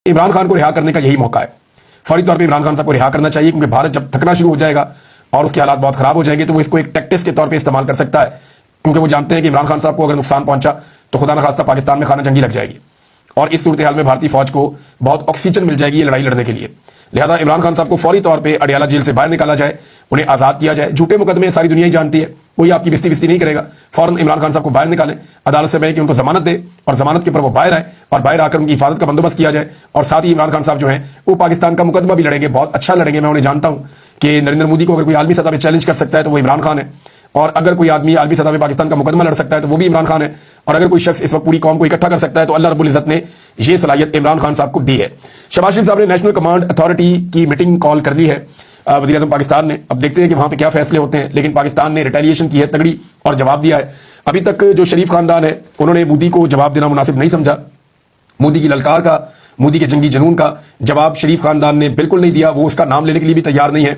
عمران خان کو رہا کرنے کا یہی موقع ہے. فوری طور پہ عمران خان صاحب کو رہا کرنا چاہیے، کیونکہ بھارت جب تھکنا شروع ہو جائے گا اور اس کے حالات بہت خراب ہو جائیں گے تو وہ اس کو ایک ٹیکٹس کے طور پہ استعمال کر سکتا ہے، کیونکہ وہ جانتے ہیں کہ عمران خان صاحب کو اگر نقصان پہنچا تو خدا نخواستہ پاکستان میں خانہ جنگی لگ جائے گی، اور اس صورتحال میں بھارتی فوج کو بہت آکسیجن مل جائے گی یہ لڑائی لڑنے کے لیے. لہذا عمران خان صاحب کو فوری طور پہ اڈیالہ جیل سے باہر نکالا جائے، انہیں آزاد کیا جائے. جھوٹے مقدمے ساری دنیا ہی جانتی ہے، کوئی آپ کی بستی نہیں کرے گا. فوراً عمران خان صاحب کو باہر نکالیں، عدالت سے میں کہ ان کو ضمانت دے اور ضمانت کے اوپر وہ باہر آئے اور باہر آ کر ان کی حفاظت کا بندوبست کیا جائے. اور ساتھ ہی عمران خان صاحب جو ہیں وہ پاکستان کا مقدمہ بھی لڑیں گے، بہت اچھا لڑیں گے. میں انہیں جانتا ہوں کہ نریندر مودی کو اگر کوئی عالمی سطح پہ چیلنج کر سکتا ہے تو وہ عمران خان ہے، اور اگر کوئی آدمی عالمی سطح پہ پاکستان کا مقدمہ لڑ سکتا ہے تو وہ بھی عمران خان ہے، اور اگر کوئی شخص اس وقت پوری قوم کو اکٹھا کر سکتا ہے تو اللہ رب العزت نے یہ صلاحیت عمران خان صاحب کو دی ہے. شہباز شریف صاحب نے نیشنل کمانڈ اتھارٹی کی میٹنگ کال کر لی ہے وزیر اعظم پاکستان نے. اب دیکھتے ہیں کہ وہاں پہ کیا فیصلے ہوتے ہیں، لیکن پاکستان نے ریٹیلیشن کی ہے تگڑی اور جواب دیا ہے. ابھی تک جو شریف خاندان ہے انہوں نے مودی کو جواب دینا مناسب نہیں سمجھا. مودی کی للکار کا، مودی کے جنگی جنون کا جواب شریف خاندان نے بالکل نہیں دیا، وہ اس کا نام لینے کے لیے بھی تیار نہیں ہے.